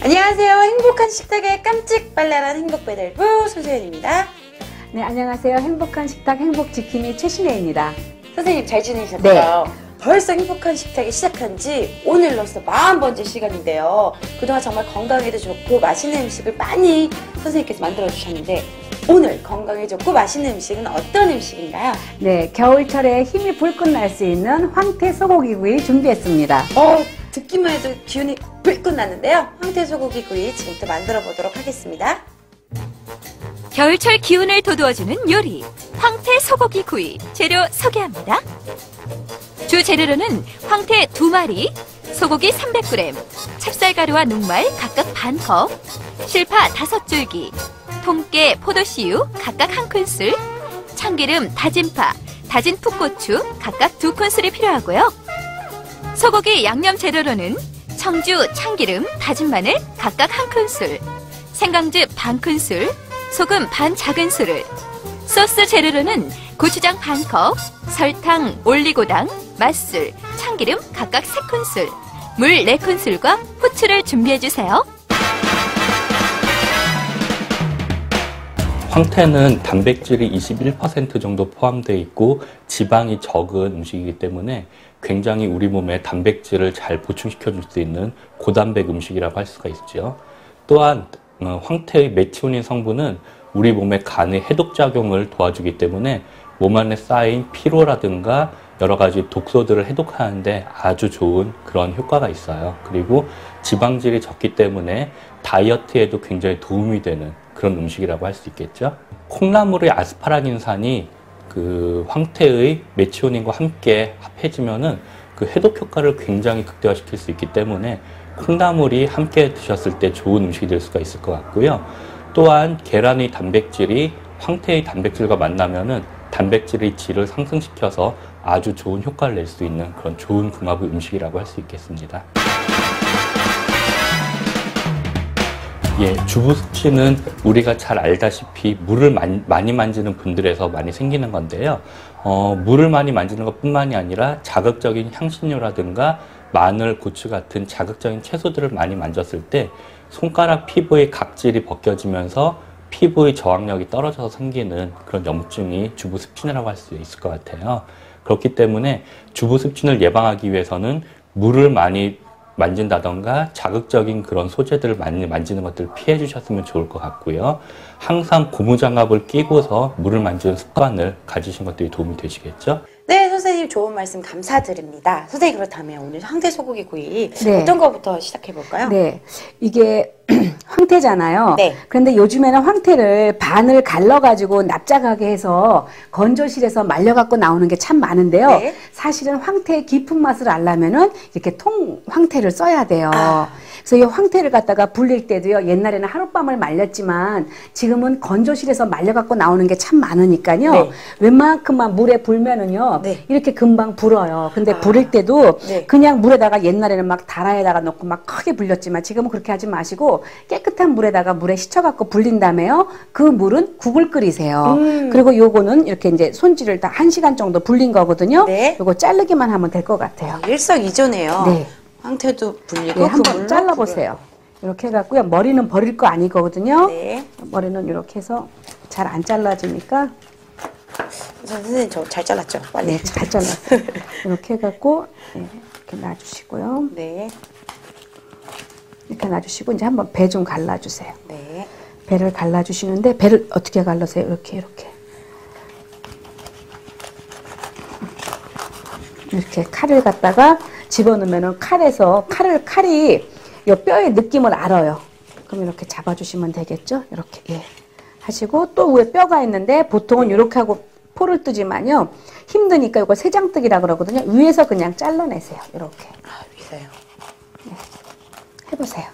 안녕하세요. 행복한 식탁의 깜찍발랄한 행복배달부 소소연입니다. 네, 안녕하세요. 행복한 식탁 행복지킴이 최신혜입니다. 선생님 잘 지내셨죠? 네. 벌써 행복한 식탁이 시작한 지 오늘로써 40번째 시간인데요. 그동안 정말 건강에도 좋고 맛있는 음식을 많이 선생님께서 만들어주셨는데 오늘 건강에 좋고 맛있는 음식은 어떤 음식인가요? 네, 겨울철에 힘이 불끈 날 수 있는 황태 소고기구이 준비했습니다. 듣기만 해도 기운이 불끈 나는데요. 황태 소고기 구이 지금부터 만들어 보도록 하겠습니다. 겨울철 기운을 돋워주는 요리 황태 소고기 구이 재료 소개합니다. 주 재료로는 황태 2마리, 소고기 300g, 찹쌀가루와 녹말 각각 반컵, 실파 5줄기, 통깨, 포도씨유 각각 1큰술, 참기름, 다진 파, 다진 풋고추 각각 2큰술이 필요하고요. 소고기 양념 재료로는 청주, 참기름, 다진 마늘 각각 1큰술, 생강즙 반큰술, 소금 반 작은술을, 소스 재료로는 고추장 반컵, 설탕, 올리고당, 맛술, 참기름 각각 3큰술, 물 4큰술과 후추를 준비해주세요. 황태는 단백질이 21% 정도 포함되어 있고 지방이 적은 음식이기 때문에 굉장히 우리 몸에 단백질을 잘 보충시켜 줄 수 있는 고단백 음식이라고 할 수가 있죠. 또한 황태의 메티오닌 성분은 우리 몸의 간의 해독작용을 도와주기 때문에 몸 안에 쌓인 피로라든가 여러 가지 독소들을 해독하는데 아주 좋은 그런 효과가 있어요. 그리고 지방질이 적기 때문에 다이어트에도 굉장히 도움이 되는 그런 음식이라고 할 수 있겠죠. 콩나물의 아스파라긴산이 그 황태의 메티오닌과 함께 합해지면은 그 해독 효과를 굉장히 극대화시킬 수 있기 때문에 콩나물이 함께 드셨을 때 좋은 음식이 될 수가 있을 것 같고요. 또한 계란의 단백질이 황태의 단백질과 만나면은 단백질의 질을 상승시켜서 아주 좋은 효과를 낼 수 있는 그런 좋은 궁합의 음식이라고 할 수 있겠습니다. 주부 습진은 우리가 잘 알다시피 물을 많이 만지는 분들에서 많이 생기는 건데요. 물을 많이 만지는 것뿐만이 아니라 자극적인 향신료라든가 마늘, 고추 같은 자극적인 채소들을 많이 만졌을 때 손가락 피부의 각질이 벗겨지면서 피부의 저항력이 떨어져서 생기는 그런 염증이 주부 습진이라고 할 수 있을 것 같아요. 그렇기 때문에 주부 습진을 예방하기 위해서는 물을 많이 만진다던가 자극적인 그런 소재들을 많이 만지는 것들을 피해 주셨으면 좋을 것 같고요. 항상 고무장갑을 끼고서 물을 만지는 습관을 가지신 것들이 도움이 되시겠죠? 네, 선생님 좋은 말씀 감사드립니다. 선생님 그렇다면 오늘 황태 소고기 구이 네. 어떤 거부터 시작해 볼까요? 네, 이게 황태잖아요. 네. 그런데 요즘에는 황태를 반을 갈라가지고 납작하게 해서 건조실에서 말려갖고 나오는 게 참 많은데요. 네. 사실은 황태의 깊은 맛을 알려면은 이렇게 통 황태를 써야 돼요. 그래서 이 황태를 갖다가 불릴 때도요. 옛날에는 하룻밤을 말렸지만 지금은 건조실에서 말려갖고 나오는 게 참 많으니까요. 네. 웬만큼만 물에 불면은요. 네. 이렇게 금방 불어요. 근데 부릴 때도 네. 그냥 물에다가 옛날에는 막 다라에다가 넣고 막 크게 불렸지만 지금은 그렇게 하지 마시고 깨끗한 물에다가 물에 식혀갖고 불린 다음에요. 그 물은 국을 끓이세요. 그리고 요거는 이렇게 이제 손질을 다 1시간 정도 불린 거거든요. 네. 요거 자르기만 하면 될 것 같아요. 일석이조네요. 네. 황태도 불리고 네, 그 한번 물로 잘라보세요. 이렇게 해갖고요. 머리는 버릴 거 아니거든요. 네. 머리는 이렇게 해서 잘 안 잘라지니까. 선생님 저 잘 잘랐죠? 빨리. 네, 잘 잘랐어요. 이렇게 해갖고 네, 이렇게 놔주시고요. 네. 이렇게 놔주시고 이제 한번 배 좀 갈라주세요. 네. 배를 갈라주시는데 배를 어떻게 갈라세요? 이렇게 이렇게 칼을 갖다가 집어넣으면은 칼이 이 뼈의 느낌을 알아요. 그럼 이렇게 잡아주시면 되겠죠? 이렇게 예. 하시고 또 위에 뼈가 있는데 보통은 이렇게 하고 포를 뜨지만요 힘드니까 이거 세장뜨기라 그러거든요. 위에서 그냥 잘라내세요. 이렇게. 위에서요. 네. 해보세요.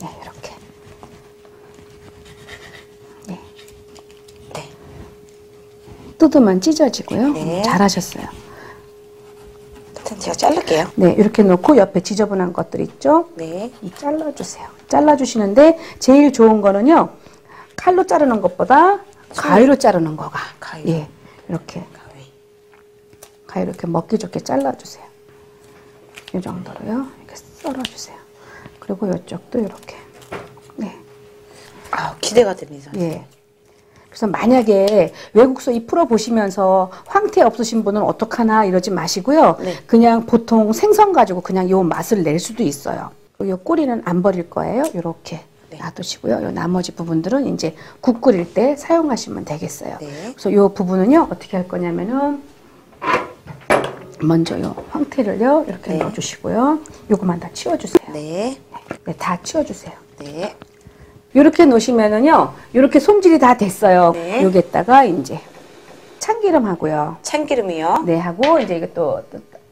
네, 이렇게. 뜯으면 찢어지고요. 네. 잘하셨어요. 일단 제가 자를게요. 네, 이렇게 놓고 옆에 지저분한 것들 있죠? 네. 잘라주세요. 잘라주시는데 제일 좋은 거는요, 칼로 자르는 것보다 가위로 자르는 거가. 가위로. 예, 이렇게. 가위로 이렇게 먹기 좋게 잘라주세요. 이 정도로요. 이렇게 썰어주세요. 그리고 이쪽도 이렇게. 네. 아, 기대가 됩니다. 예. 그래서 만약에 외국서 이 풀어보시면서 황태 없으신 분은 어떡하나 이러지 마시고요. 네. 그냥 보통 생선 가지고 그냥 요 맛을 낼 수도 있어요. 요 꼬리는 안 버릴 거예요. 요렇게 네. 놔두시고요. 요 나머지 부분들은 이제 국 끓일 때 사용하시면 되겠어요. 네. 그래서 요 부분은요, 어떻게 할 거냐면은 먼저 요 황태를요, 이렇게 네. 넣어주시고요. 요거만 다 치워주세요. 네. 네, 다 치워주세요. 네. 이렇게 놓으시면은요, 이렇게 손질이 다 됐어요. 네. 여기에다가 이제 참기름 하고요. 참기름이요. 네, 하고 이제 이것도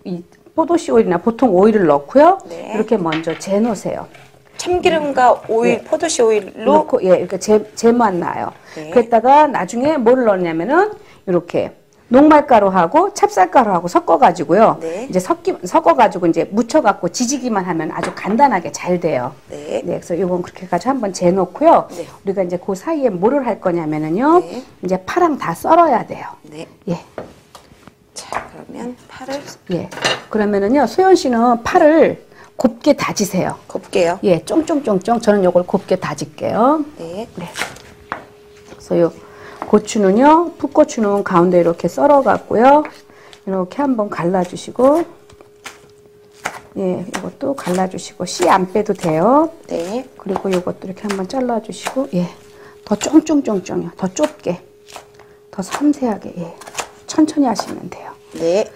이 포도씨 오일이나 보통 오일을 넣고요. 네. 이렇게 먼저 재 놓으세요. 참기름과 오일, 네. 포도씨 오일로 넣고 예, 이렇게 재만 놔요. 네. 그랬다가 나중에 뭘 넣냐면은 이렇게 녹말가루하고 찹쌀가루하고 섞어가지고요. 네. 이제 섞어가지고 이제 묻혀갖고 지지기만 하면 아주 간단하게 잘 돼요. 네. 네, 그래서 이건 그렇게 해가지고 한번 재놓고요. 네. 우리가 이제 그 사이에 뭐를 할 거냐면은요. 네. 이제 파랑 다 썰어야 돼요. 네. 예, 자, 그러면 파를 예. 그러면은요, 소연 씨는 파를 곱게 다지세요. 곱게요. 예, 쫑쫑쫑쫑. 저는 요걸 곱게 다질게요. 네. 네. 그래서 요 고추는요, 풋고추는 가운데 이렇게 썰어갖고요. 이렇게 한번 갈라주시고, 예, 이것도 갈라주시고, 씨 안 빼도 돼요. 네. 그리고 이것도 이렇게 한번 잘라주시고, 예, 더 쫑쫑쫑쫑요. 더 좁게, 더 섬세하게, 예, 천천히 하시면 돼요. 네.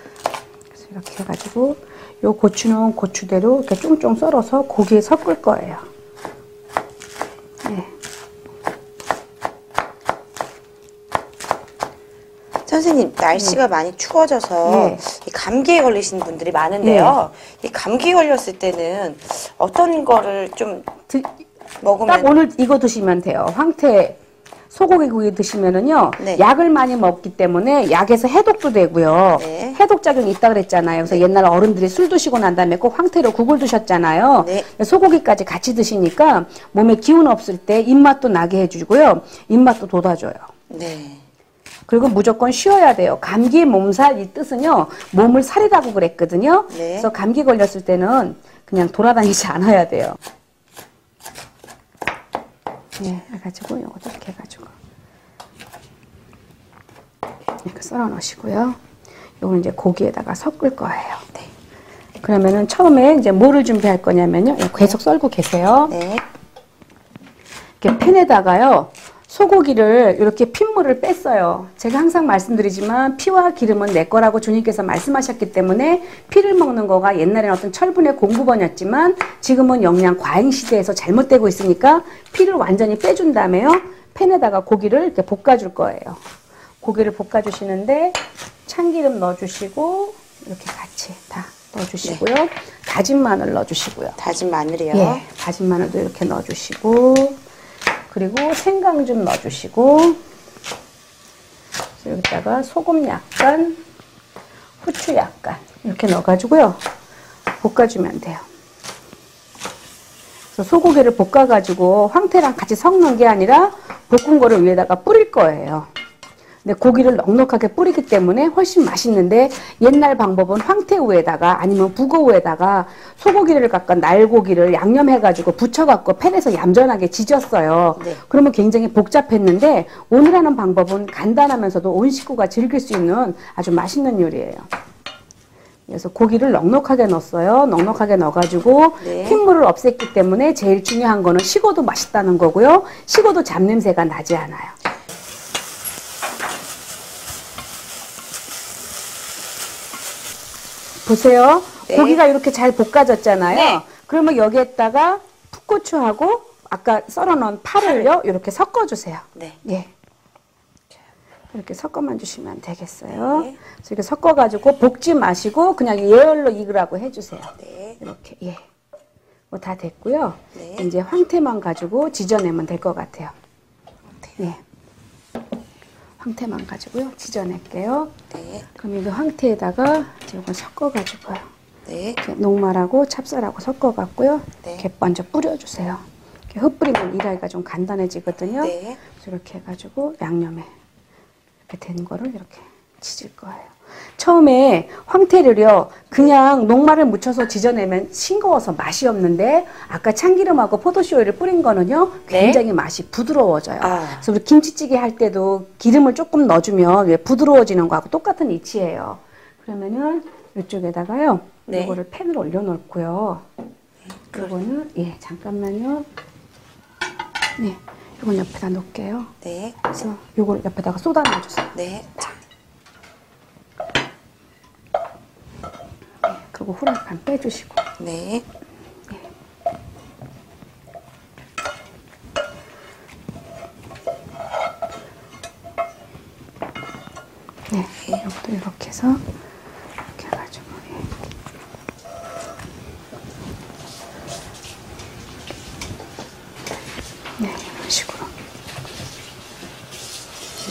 그래서 이렇게 해가지고, 요 고추는 고추대로 이렇게 쫑쫑 썰어서 고기에 섞을 거예요. 예. 선생님, 날씨가 많이 추워져서 네. 이 감기에 걸리신 분들이 많은데요. 이 감기 걸렸을 때는 어떤 거를 좀 먹으면 딱 오늘 이거 드시면 돼요. 황태 소고기 구이 드시면은요, 네. 약을 많이 먹기 때문에 약에서 해독도 되고요. 네. 해독 작용이 있다 그랬잖아요. 그래서 옛날 어른들이 술 드시고 난 다음에 꼭 황태로 국을 드셨잖아요. 네. 소고기까지 같이 드시니까 몸에 기운 없을 때 입맛도 나게 해주고요. 입맛도 돋아줘요. 네. 그리고 무조건 쉬어야 돼요. 감기 몸살 이 뜻은요, 몸을 살이라고 그랬거든요. 네. 그래서 감기 걸렸을 때는 그냥 돌아다니지 않아야 돼요. 예, 해가지고 요것도 이렇게 해가지고 이렇게 썰어 놓으시고요. 요건 이제 고기에다가 섞을 거예요. 네. 그러면은 처음에 이제 뭐를 준비할 거냐면요. 계속 썰고 계세요. 네. 이렇게 팬에다가요, 소고기를 이렇게 핏물을 뺐어요. 제가 항상 말씀드리지만 피와 기름은 내 거라고 주님께서 말씀하셨기 때문에 피를 먹는 거가 옛날에는 어떤 철분의 공급원이었지만 지금은 영양 과잉 시대에서 잘못되고 있으니까 피를 완전히 빼준 다음에요, 팬에다가 고기를 이렇게 볶아줄 거예요. 고기를 볶아주시는데 참기름 넣어주시고 이렇게 같이 다 넣어주시고요. 네. 다진 마늘 넣어주시고요. 다진 마늘이요. 예, 다진 마늘도 이렇게 넣어주시고, 그리고 생강 좀 넣어주시고, 여기다가 소금 약간, 후추 약간 이렇게 넣어가지고요, 볶아주면 돼요. 그래서 소고기를 볶아가지고 황태랑 같이 섞는 게 아니라 볶은 거를 위에다가 뿌릴 거예요. 근데 고기를 넉넉하게 뿌리기 때문에 훨씬 맛있는데, 옛날 방법은 황태우에다가 아니면 북어우에다가 소고기를 갖고 날고기를 양념해가지고 부쳐갖고 팬에서 얌전하게 지졌어요. 네. 그러면 굉장히 복잡했는데, 오늘 하는 방법은 간단하면서도 온 식구가 즐길 수 있는 아주 맛있는 요리예요. 그래서 고기를 넉넉하게 넣었어요. 넉넉하게 넣어가지고 네. 핏물을 없앴기 때문에 제일 중요한 거는 식어도 맛있다는 거고요. 식어도 잡냄새가 나지 않아요. 보세요. 네. 고기가 이렇게 잘 볶아졌잖아요. 네. 그러면 여기에다가 풋고추하고 아까 썰어놓은 파를요, 이렇게 섞어주세요. 네. 예. 이렇게 섞어만 주시면 되겠어요. 네. 그래서 이렇게 섞어가지고 볶지 마시고 그냥 예열로 익으라고 해주세요. 네. 이렇게, 예. 뭐 다 됐고요. 네. 이제 황태만 가지고 지져내면 될 것 같아요. 예. 황태만 가지고요. 지져낼게요. 네. 그럼 이거 황태에다가 이제 이걸 섞어가지고요. 네. 이렇게 녹말하고 찹쌀하고 섞어갖고요. 네. 이렇게 먼저 뿌려주세요. 이렇게 흩뿌리면 일하기가 좀 간단해지거든요. 네. 그래서 이렇게 해가지고 양념에 이렇게 된 거를 이렇게 지질 거예요. 처음에 황태를요 그냥 녹말을 묻혀서 지져내면 싱거워서 맛이 없는데 아까 참기름하고 포도씨 오일을 뿌린 거는요 굉장히 맛이 부드러워져요. 그래서 우리 김치찌개 할 때도 기름을 조금 넣어주면 왜 부드러워지는 거하고 똑같은 이치예요. 그러면은 이쪽에다가요 네. 이거를 팬을 올려놓고요. 이거는 잠깐만요. 네, 이건 옆에다 놓을게요. 네. 그래서 이걸 옆에다가 쏟아놔주세요. 네. 자. 그리고 후라이팬 빼주시고. 네. 네, 이것도 이렇게 해서 이렇게 해가지고. 네, 이런 식으로.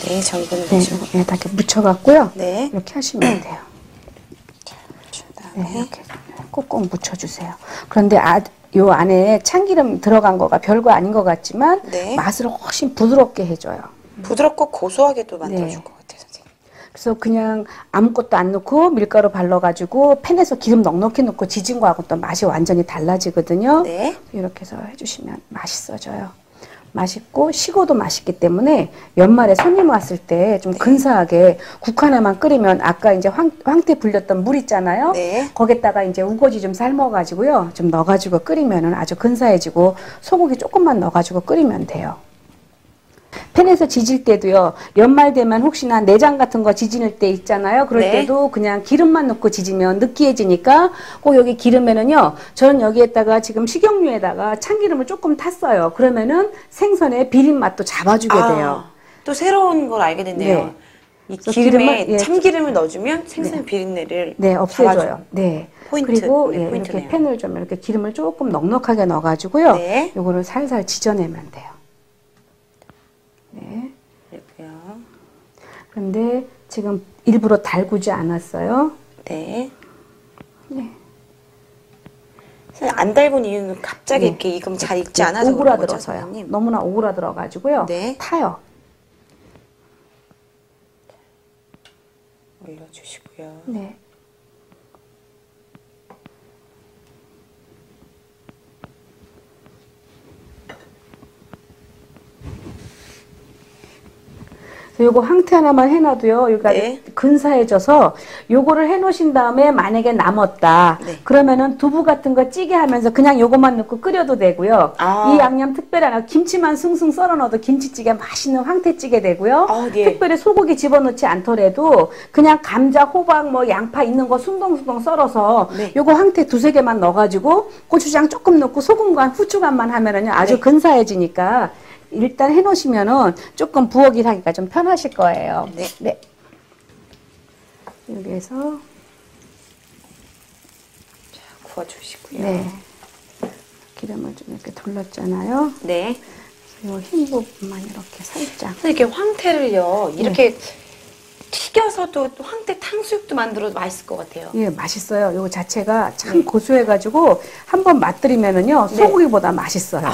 네, 전분을 네, 넣으시고. 여기다 이렇게 묻혀갖고요. 네. 이렇게 하시면 돼요. 묻힌 네, 다음에. 이렇게 꼭꼭 묻혀주세요. 그런데 요 안에 참기름 들어간 거가 별거 아닌 것 같지만 네. 맛을 훨씬 부드럽게 해줘요. 부드럽고 고소하게도 만들어줄 네. 것 같아요, 선생님. 그래서 그냥 아무것도 안 넣고 밀가루 발라가지고 팬에서 기름 넉넉히 넣고 지진 거하고 또 맛이 완전히 달라지거든요. 네. 이렇게 해서 해주시면 맛있어져요. 맛있고 식어도 맛있기 때문에 연말에 손님 왔을 때 좀 근사하게 국 하나만 끓이면 아까 이제 황태 불렸던 물 있잖아요. 네. 거기다가 이제 우거지 좀 삶아가지고요. 좀 넣어가지고 끓이면은 아주 근사해지고 소고기 조금만 넣어가지고 끓이면 돼요. 팬에서 지질 때도요. 연말 되면 혹시나 내장 같은 거 지질 때 있잖아요. 그럴 네. 때도 그냥 기름만 넣고 지지면 느끼해지니까 꼭 여기 기름에는요. 저는 여기에다가 지금 식용유에다가 참기름을 조금 탔어요. 그러면은 생선의 비린 맛도 잡아주게 돼요. 또 새로운 걸 알게 됐네요. 네. 이 그래서 기름에 기름을, 참기름을 넣어주면 생선 비린내를 네, 없애줘요. 잡아줘. 네. 포인트. 그리고 네, 이렇게 포인트네요. 팬을 좀 이렇게 기름을 조금 넉넉하게 넣어가지고요. 네. 요거를 살살 지져내면 돼요. 네. 그리고요. 그런데 지금 일부러 달구지 않았어요. 네. 네. 안 달군 이유는 갑자기 네. 이렇게 익으면 잘 익지 않아서 그런 거죠, 오그라들어서요. 선생님? 너무나 오그라들어가지고요. 네. 타요. 올려주시고요. 네. 요거 황태 하나만 해놔도요. 여기가 네. 근사해져서 요거를 해놓으신 다음에 만약에 남았다. 네. 그러면은 두부 같은 거 찌개 하면서 그냥 요것만 넣고 끓여도 되고요. 아. 이 양념 특별히 안 하고 김치만 숭숭 썰어 넣어도 김치찌개 맛있는 황태찌개 되고요. 아, 네. 특별히 소고기 집어넣지 않더라도 그냥 감자, 호박, 뭐 양파 있는 거 숭덩숭덩 썰어서 네. 요거 황태 두세 개만 넣어가지고 고추장 조금 넣고 소금간 후추간만 하면은요 아주 네. 근사해지니까 일단 해놓으시면은 조금 부엌 일하기가 좀 편하실 거예요. 네. 네. 여기에서 구워주시고요. 네 기름을 좀 이렇게 둘렀잖아요. 네. 요 흰 부분만 이렇게 살짝. 이렇게 황태를요, 이렇게 튀겨서도 또 황태 탕수육도 만들어도 맛있을 것 같아요. 예, 맛있어요. 요거 자체가 참 고소해가지고 한번 맛들이면은요 소고기보다 맛있어요.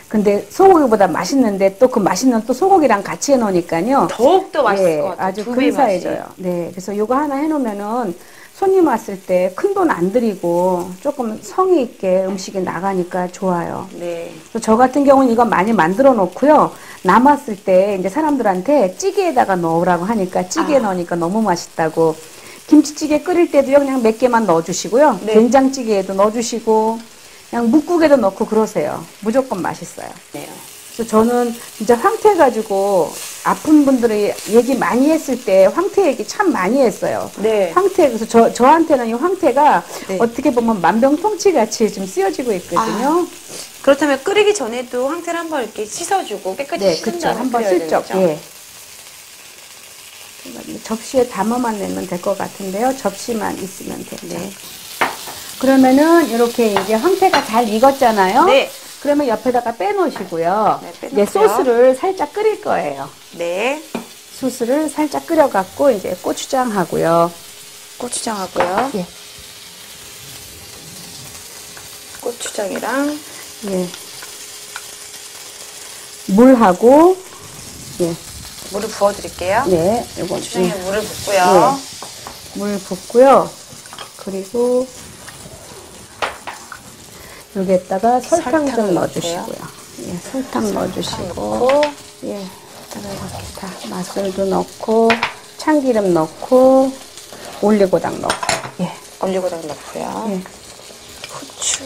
근데 소고기보다 맛있는데 또 그 맛있는 또 소고기랑 같이 해놓으니까요. 더욱더 맛있을 것 같아요. 아주 두 배의 근사해져요. 맛이. 네, 그래서 요거 하나 해놓으면은 손님 왔을 때 큰 돈 안 들이고 조금 성의 있게 음식이 나가니까 좋아요. 네. 그래서 저 같은 경우는 이거 많이 만들어 놓고요. 남았을 때 이제 사람들한테 찌개에다가 넣으라고 하니까 찌개에 넣으니까 너무 맛있다고. 김치찌개 끓일 때도요, 그냥 몇 개만 넣어주시고요. 네. 된장찌개에도 넣어주시고, 그냥 묵국에도 넣고 그러세요. 무조건 맛있어요. 네. 그래서 저는 진짜 황태 가지고 아픈 분들이 얘기 많이 했을 때 황태 얘기 참 많이 했어요. 네. 황태, 그래서 저한테는 이 황태가 네. 어떻게 보면 만병통치 같이 좀 쓰여지고 있거든요. 그렇다면 끓이기 전에도 황태를 한번 이렇게 씻어주고 깨끗이 네, 씻은 그렇죠. 다음에 한번 끓여야 슬쩍. 되겠죠? 예. 접시에 담아만 내면 될 것 같은데요. 접시만 있으면 되죠. 네. 그러면은 이렇게 이제 황태가 잘 익었잖아요. 네. 그러면 옆에다가 빼놓으시고요. 네, 이제 빼놓고요. 소스를 살짝 끓일 거예요. 네. 소스를 살짝 끓여갖고 이제 고추장하고요. 고추장하고요. 예. 고추장이랑 예. 물하고 예. 물을 부어드릴게요. 네. 요거 고추장에 예. 물을 붓고요. 물 붓고요. 그리고 여기에다가 설탕 설탕을 좀 넣어주세요. 넣어주시고요. 예, 설탕 넣어주시고 넣고 예, 이렇게 다 마술도 넣고 참기름 넣고 올리고당 넣고 예, 올리고당 넣고요. 예. 후추,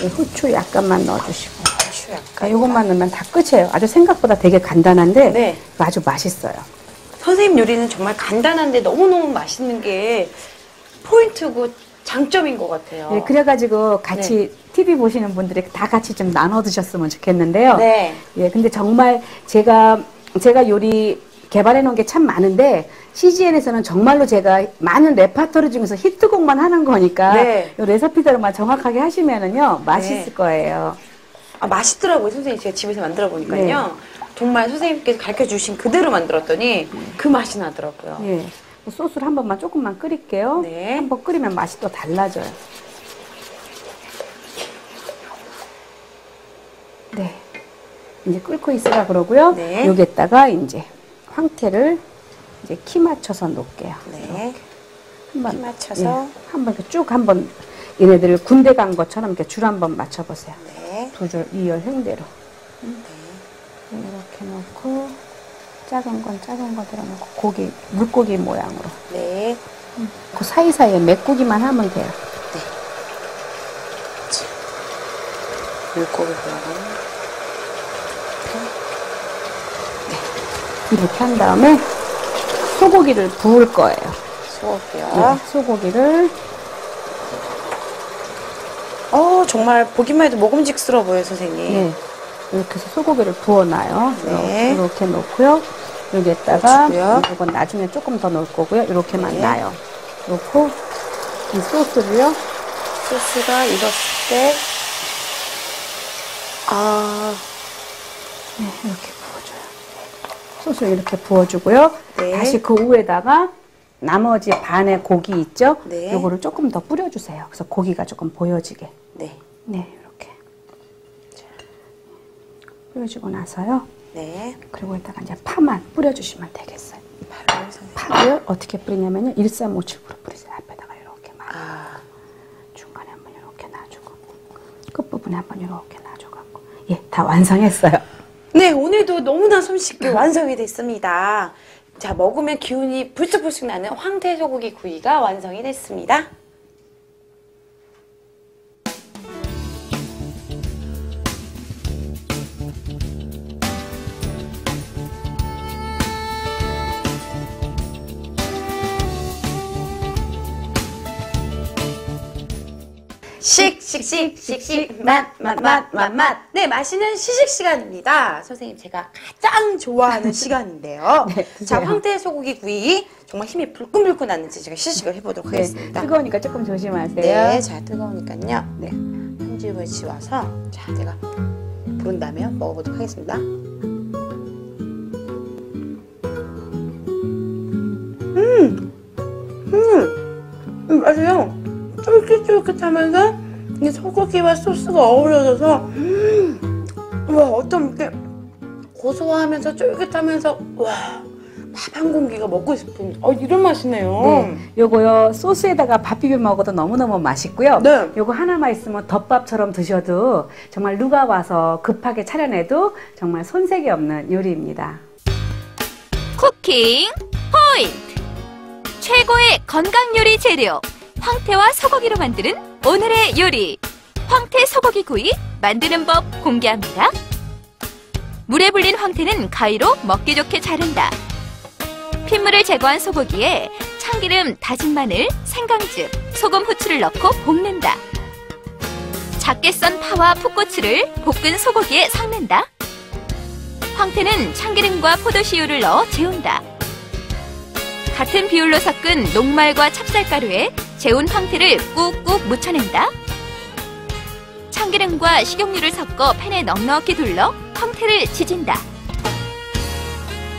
예, 후추 약간만 넣어주시고 후추 약간. 이것만 넣으면 다 끝이에요. 아주 생각보다 되게 간단한데 네. 아주 맛있어요. 선생님 요리는 정말 간단한데 너무너무 맛있는 게 포인트고 장점인 것 같아요. 예, 그래가지고 같이 TV 보시는 분들이 다 같이 좀 나눠 드셨으면 좋겠는데요. 네. 예, 근데 정말 제가 요리 개발해 놓은 게 참 많은데 CGN에서는 정말로 제가 많은 레파토리 중에서 히트곡만 하는 거니까 네. 이 레시피대로만 정확하게 하시면은요 맛있을 거예요. 아, 맛있더라고요. 선생님 제가 집에서 만들어 보니까요. 정말 선생님께서 가르쳐 주신 그대로 만들었더니 그 맛이 나더라고요. 예, 소스를 한 번만 조금만 끓일게요. 네. 한 번 끓이면 맛이 또 달라져요. 네, 이제 끓고 있으라 그러고요. 네. 여기에다가 이제 황태를 이제 키 맞춰서 놓을게요. 네. 한번 키 맞춰서. 한번 이렇게 쭉 한번 얘네들을 군대 간 것처럼 이렇게 줄 한번 맞춰보세요. 네. 두 줄 이열 횡대로. 이렇게 놓고 작은 건 작은 거대로 놓고 고기 물고기 모양으로. 네. 그 사이사이에 메꾸기만 하면 돼요. 물고기 모양. 이렇게 한 다음에 소고기를 부을 거예요. 소고기요. 네, 소고기를 정말 보기만 해도 먹음직스러워 보여요, 선생님. 네, 이렇게 해서 소고기를 부어놔요. 네. 이렇게 놓고요. 여기에다가 넣어주고요. 이건 나중에 조금 더 넣을 거고요. 이렇게만 네. 놔요. 놓고 이 소스를요. 소스가 익었을 때 네, 이렇게 부어줘요. 소스를 이렇게 부어주고요. 네. 다시 그 위에다가 나머지 반의 고기 있죠? 네. 요거를 조금 더 뿌려주세요. 그래서 고기가 조금 보여지게. 네. 네, 이렇게. 뿌려주고 나서요. 네. 그리고 여기다가 이제 파만 뿌려주시면 되겠어요. 바로 선생님. 파를 어떻게 뿌리냐면요. 1357으로 뿌리세요. 앞에다가 이렇게 막. 중간에 한번 이렇게 놔주고. 끝부분에 한번 이렇게 놔줘갖고. 예, 다 완성했어요. 네, 오늘도 너무나 손쉽게 완성이 됐습니다. 자, 먹으면 기운이 불쑥불쑥 나는 황태 소고기 구이가 완성이 됐습니다. 씩씩씩씩씩 맛. 네, 맛있는 시식 시간입니다. 선생님, 제가 가장 좋아하는 시간인데요. 네, 자, 드세요. 황태 소고기 구이 정말 힘이 불끈불끈 나는지 제가 시식을 해보도록 네, 하겠습니다. 뜨거우니까 조금 조심하세요. 네, 자, 뜨거우니까요. 네. 한 줍을 지워서 자, 제가 부른다면 먹어보도록 하겠습니다. 맛이요. 쫄깃쫄깃하면서 이 소고기와 소스가 어우러져서 와, 어떤 이렇게 고소하면서 쫄깃하면서 와, 밥 한 공기가 먹고 싶은 이런 맛이네요. 네, 요거요 소스에다가 밥 비벼 먹어도 너무너무 맛있고요. 네. 요거 하나만 있으면 덮밥처럼 드셔도 정말 누가 와서 급하게 차려내도 정말 손색이 없는 요리입니다. 쿠킹 포인트! 최고의 건강 요리 재료 황태와 소고기로 만드는 오늘의 요리 황태 소고기 구이 만드는 법 공개합니다. 물에 불린 황태는 가위로 먹기 좋게 자른다. 핏물을 제거한 소고기에 참기름, 다진 마늘, 생강즙, 소금, 후추를 넣고 볶는다. 작게 썬 파와 풋고추를 볶은 소고기에 섞는다. 황태는 참기름과 포도씨유를 넣어 재운다. 같은 비율로 섞은 녹말과 찹쌀가루에 재운 황태를 꾹꾹 묻혀낸다. 참기름과 식용유를 섞어 팬에 넉넉히 둘러 황태를 지진다.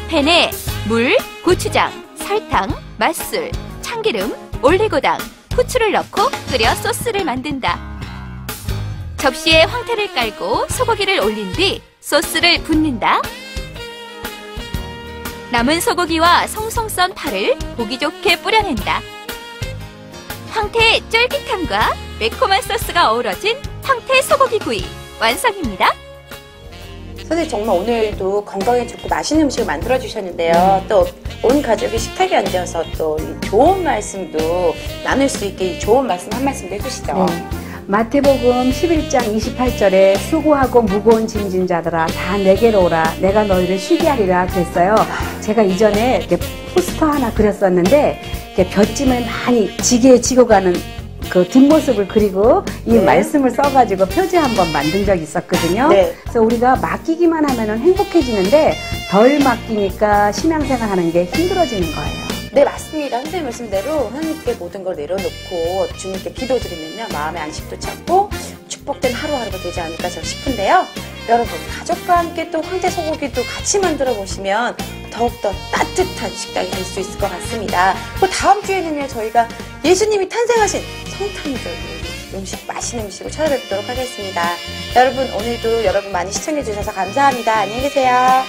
팬에 물, 고추장, 설탕, 맛술, 참기름, 올리고당, 후추를 넣고 끓여 소스를 만든다. 접시에 황태를 깔고 소고기를 올린 뒤 소스를 붓는다. 남은 소고기와 송송 썬 파를 보기 좋게 뿌려낸다. 황태의 쫄깃함과 매콤한 소스가 어우러진 황태 소고기 구이 완성입니다. 선생님 정말 오늘도 건강에 좋고 맛있는 음식을 만들어 주셨는데요. 또 온 가족이 식탁에 앉아서 또 이 좋은 말씀도 나눌 수 있게 좋은 말씀 한 말씀도 해주시죠. 네. 마태복음 11장 28절에 수고하고 무거운 짐진 자들아 다 내게로 오라 내가 너희를 쉬게 하리라 그랬어요. 제가 이전에 이렇게 포스터 하나 그렸었는데 이렇게 볏짐을 많이 지게 지고 가는 그 뒷모습을 그리고 이 네. 말씀을 써가지고 표지 한번 만든 적이 있었거든요. 네. 그래서 우리가 맡기기만 하면은 행복해지는데 덜 맡기니까 신앙생활 하는 게 힘들어지는 거예요. 네, 맞습니다. 선생님 말씀대로 하나님께 모든 걸 내려놓고 주님께 기도드리면요 마음의 안식도 찾고 축복된 하루하루가 되지 않을까 싶은데요. 여러분 가족과 함께 또 황태 소고기도 같이 만들어 보시면 더욱더 따뜻한 식당이 될 수 있을 것 같습니다. 그 다음 주에는요 저희가 예수님이 탄생하신 성탄절 음식, 맛있는 음식을 찾아뵙도록 하겠습니다. 여러분 오늘도 여러분 많이 시청해 주셔서 감사합니다. 안녕히 계세요.